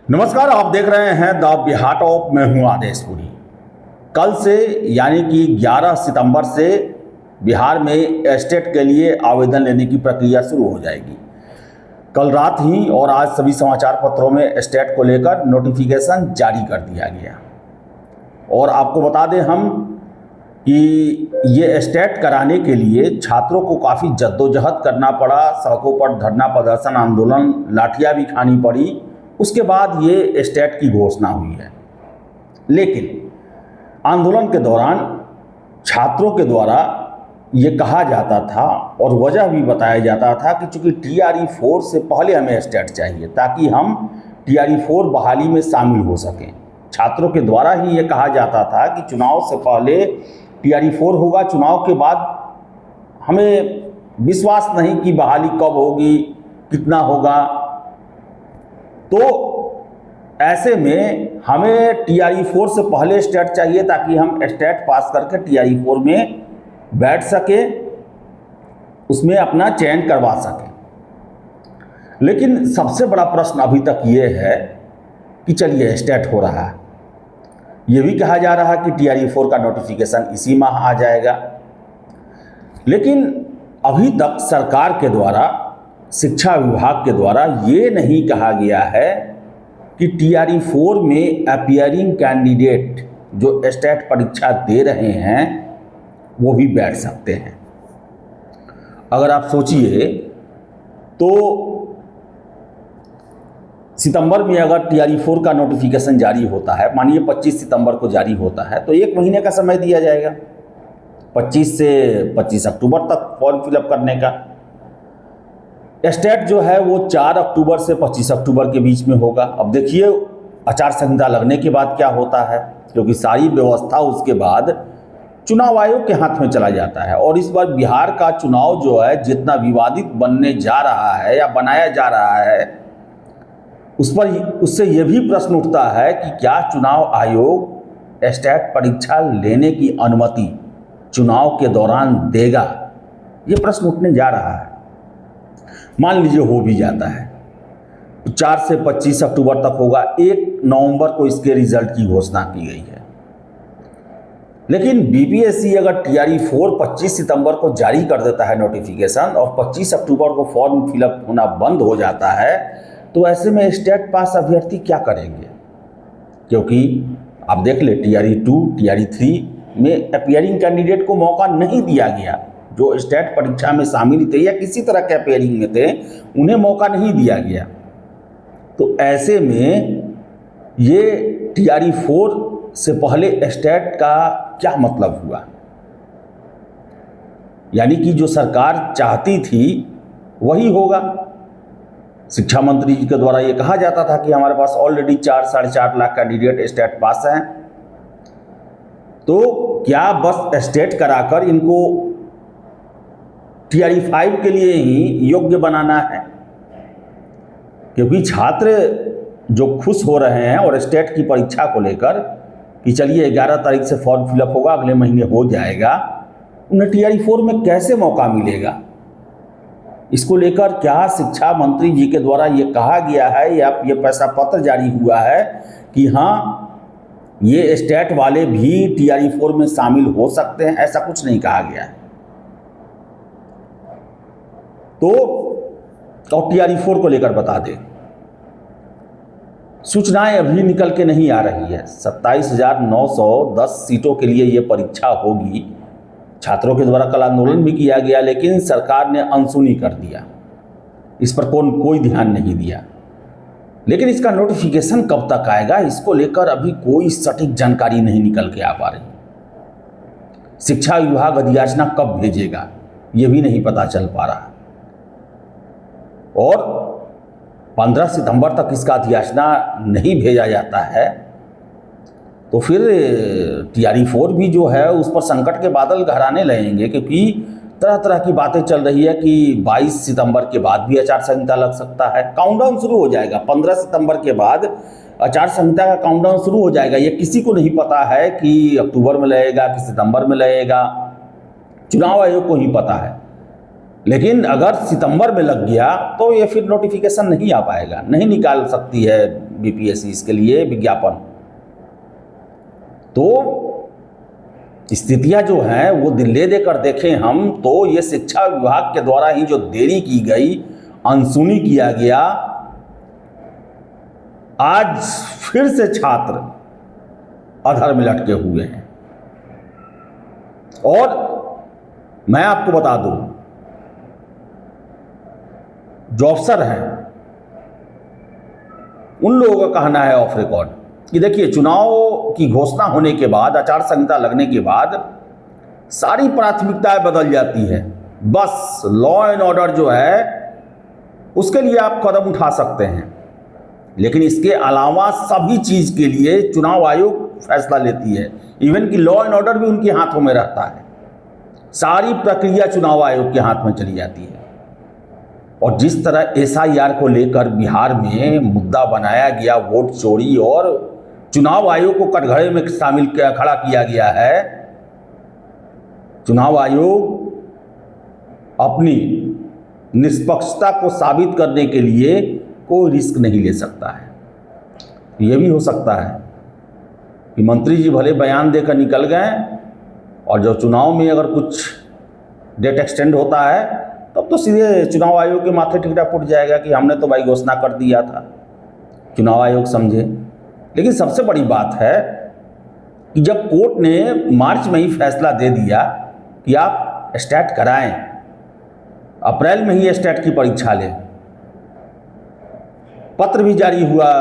नमस्कार, आप देख रहे हैं द बिहार टॉप। मैं हूं आदेशपुरी। कल से यानी कि 11 सितंबर से बिहार में एस्टेट के लिए आवेदन लेने की प्रक्रिया शुरू हो जाएगी। कल रात ही और आज सभी समाचार पत्रों में एस्टेट को लेकर नोटिफिकेशन जारी कर दिया गया। और आपको बता दें हम कि ये एस्टेट कराने के लिए छात्रों को काफ़ी जद्दोजहद करना पड़ा। सड़कों पर धरना प्रदर्शन, आंदोलन, लाठियाँ भी खानी पड़ी। उसके बाद ये एस्टेट की घोषणा हुई है। लेकिन आंदोलन के दौरान छात्रों के द्वारा ये कहा जाता था और वजह भी बताया जाता था कि चूंकि TRE 4 से पहले हमें एस्टेट चाहिए ताकि हम TRE 4 बहाली में शामिल हो सकें। छात्रों के द्वारा ही ये कहा जाता था कि चुनाव से पहले TRE 4 होगा, चुनाव के बाद हमें विश्वास नहीं कि बहाली कब होगी, कितना होगा। तो ऐसे में हमें TRE 4 से पहले एस्टेट चाहिए ताकि हम एस्टेट पास करके TRE 4 में बैठ सके, उसमें अपना चयन करवा सके। लेकिन सबसे बड़ा प्रश्न अभी तक ये है कि चलिए एस्टेट हो रहा है, ये भी कहा जा रहा है कि TRE 4 का नोटिफिकेशन इसी माह आ जाएगा। लेकिन अभी तक सरकार के द्वारा, शिक्षा विभाग के द्वारा ये नहीं कहा गया है कि TRE 4 में अपीयरिंग कैंडिडेट जो एस्टेट परीक्षा दे रहे हैं वो भी बैठ सकते हैं। अगर आप सोचिए तो सितंबर में अगर TRE 4 का नोटिफिकेशन जारी होता है, मानिए 25 सितंबर को जारी होता है, तो एक महीने का समय दिया जाएगा 25 से 25 अक्टूबर तक फॉर्म फिलअप करने का। एस्टेट जो है वो 4 अक्टूबर से 25 अक्टूबर के बीच में होगा। अब देखिए आचार संहिता लगने के बाद क्या होता है, क्योंकि सारी व्यवस्था उसके बाद चुनाव आयोग के हाथ में चला जाता है। और इस बार बिहार का चुनाव जो है जितना विवादित बनने जा रहा है या बनाया जा रहा है, उससे ये भी प्रश्न उठता है कि क्या चुनाव आयोग एस्टेट परीक्षा लेने की अनुमति चुनाव के दौरान देगा। ये प्रश्न उठने जा रहा है। मान लीजिए हो भी जाता है तो 4 से 25 अक्टूबर तक होगा। 1 नवंबर को इसके रिजल्ट की घोषणा की गई है। लेकिन BPSC अगर TRE 4 25 सितंबर को जारी कर देता है नोटिफिकेशन और 25 अक्टूबर को फॉर्म फिलअप होना बंद हो जाता है, तो ऐसे में स्टेट पास अभ्यर्थी क्या करेंगे। क्योंकि आप देख ले TRE 2, TRE 3 में अपीयरिंग कैंडिडेट को मौका नहीं दिया गया। जो स्टेट परीक्षा में शामिल थे या किसी तरह के अपीयरिंग में थे, उन्हें मौका नहीं दिया गया। तो ऐसे में ये TRE 4 से पहले स्टेट का क्या मतलब हुआ। यानी कि जो सरकार चाहती थी वही होगा। शिक्षा मंत्री जी के द्वारा ये कहा जाता था कि हमारे पास ऑलरेडी 4 साढ़े 4 लाख कैंडिडेट स्टेट पास हैं, तो क्या बस स्टेट कराकर इनको TRE 5 के लिए ही योग्य बनाना है। क्योंकि छात्र जो खुश हो रहे हैं और स्टेट की परीक्षा को लेकर कि चलिए 11 तारीख से फॉर्म फिलअप होगा, अगले महीने हो जाएगा, उन्हें TRE 4 में कैसे मौका मिलेगा। इसको लेकर क्या शिक्षा मंत्री जी के द्वारा ये कहा गया है या ये पैसा पत्र जारी हुआ है कि हाँ ये स्टेट वाले भी TRE 4 में शामिल हो सकते हैं, ऐसा कुछ नहीं कहा गया है। तो और TRE 4 को लेकर बता दें, सूचनाएं अभी निकल के नहीं आ रही है। 27,910 सीटों के लिए ये परीक्षा होगी। छात्रों के द्वारा कल आंदोलन भी किया गया, लेकिन सरकार ने अनसुनी कर दिया। इस पर कोई ध्यान नहीं दिया। लेकिन इसका नोटिफिकेशन कब तक आएगा, इसको लेकर अभी कोई सटीक जानकारी नहीं निकल के आ पा रही। शिक्षा विभाग अधियाचना कब भेजेगा ये भी नहीं पता चल पा रहा। और 15 सितंबर तक इसका अधियाचना नहीं भेजा जाता है तो फिर TRE 4 भी जो है उस पर संकट के बादल गहराने लगेंगे। क्योंकि तरह तरह की बातें चल रही है कि 22 सितंबर के बाद भी आचार संहिता लग सकता है। काउंटडाउन शुरू हो जाएगा 15 सितंबर के बाद, आचार संहिता का काउंटडाउन शुरू हो जाएगा। ये किसी को नहीं पता है कि अक्टूबर में लगेगा कि सितंबर में लगेगा, चुनाव आयोग को ही पता है। लेकिन अगर सितंबर में लग गया तो ये फिर नोटिफिकेशन नहीं आ पाएगा, नहीं निकाल सकती है बीपीएससी इसके लिए विज्ञापन। तो स्थितियां जो हैं वो दिल्ली देकर देखें हम तो ये शिक्षा विभाग के द्वारा ही जो देरी की गई, अनसुनी किया गया, आज फिर से छात्र अधर में लटके हुए हैं। और मैं आपको बता दूं, जो अफसर हैं उन लोगों का कहना है ऑफ रिकॉर्ड कि देखिए, चुनाव की घोषणा होने के बाद, आचार संहिता लगने के बाद सारी प्राथमिकताएं बदल जाती है। बस लॉ एंड ऑर्डर जो है उसके लिए आप कदम उठा सकते हैं, लेकिन इसके अलावा सभी चीज के लिए चुनाव आयोग फैसला लेती है। इवन कि लॉ एंड ऑर्डर भी उनके हाथों में रहता है। सारी प्रक्रिया चुनाव आयोग के हाथ में चली जाती है। और जिस तरह एसआईआर को लेकर बिहार में मुद्दा बनाया गया, वोट चोरी, और चुनाव आयोग को कटघरे में खड़ा किया गया है, चुनाव आयोग अपनी निष्पक्षता को साबित करने के लिए कोई रिस्क नहीं ले सकता है। यह भी हो सकता है कि मंत्री जी भले बयान देकर निकल गए, और जब चुनाव में अगर कुछ डेट एक्सटेंड होता है तब तो सीधे चुनाव आयोग के माथे टिकटा फूट जाएगा कि हमने तो भाई घोषणा कर दिया था, चुनाव आयोग समझे। लेकिन सबसे बड़ी बात है कि जब कोर्ट ने मार्च में ही फैसला दे दिया कि आप स्टैट कराएं, अप्रैल में ही स्टैट की परीक्षा लें, पत्र भी जारी हुआ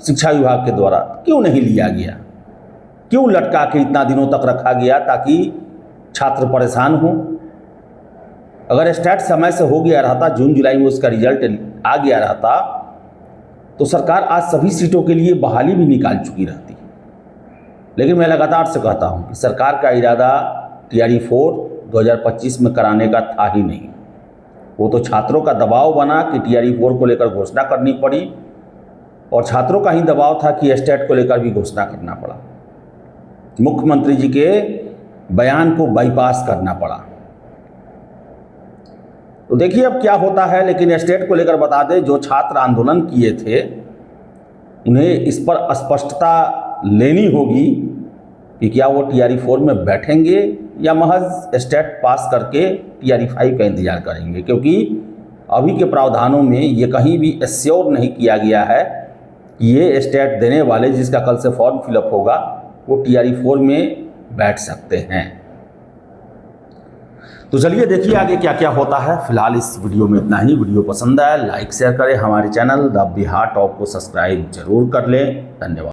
शिक्षा विभाग के द्वारा, क्यों नहीं लिया गया? क्यों लटका के इतना दिनों तक रखा गया ताकि छात्र परेशान हो? अगर स्टैट समय से हो गया रहता, जून जुलाई में उसका रिजल्ट आ गया रहता, तो सरकार आज सभी सीटों के लिए बहाली भी निकाल चुकी रहती। लेकिन मैं लगातार से कहता हूं कि सरकार का इरादा टीआरई 4 2025 में कराने का था ही नहीं। वो तो छात्रों का दबाव बना कि टीआरई 4 को लेकर घोषणा करनी पड़ी, और छात्रों का ही दबाव था कि स्टैट को लेकर भी घोषणा करना पड़ा। मुख्यमंत्री जी के बयान को बाईपास करना पड़ा। तो देखिए अब क्या होता है। लेकिन स्टेट को लेकर बता दें, जो छात्र आंदोलन किए थे उन्हें इस पर स्पष्टता लेनी होगी कि क्या वो टीआरई 4 में बैठेंगे या महज स्टेट पास करके टीआरई 5 का इंतजार करेंगे, क्योंकि अभी के प्रावधानों में ये कहीं भी एश्योर नहीं किया गया है कि ये स्टेट देने वाले जिसका कल से फॉर्म फिलअप होगा वो टीआरई 4 में बैठ सकते हैं। तो चलिए देखिए आगे क्या क्या होता है। फिलहाल इस वीडियो में इतना ही। वीडियो पसंद आया लाइक शेयर करें, हमारे चैनल द बिहार टॉप को सब्सक्राइब जरूर कर लें। धन्यवाद।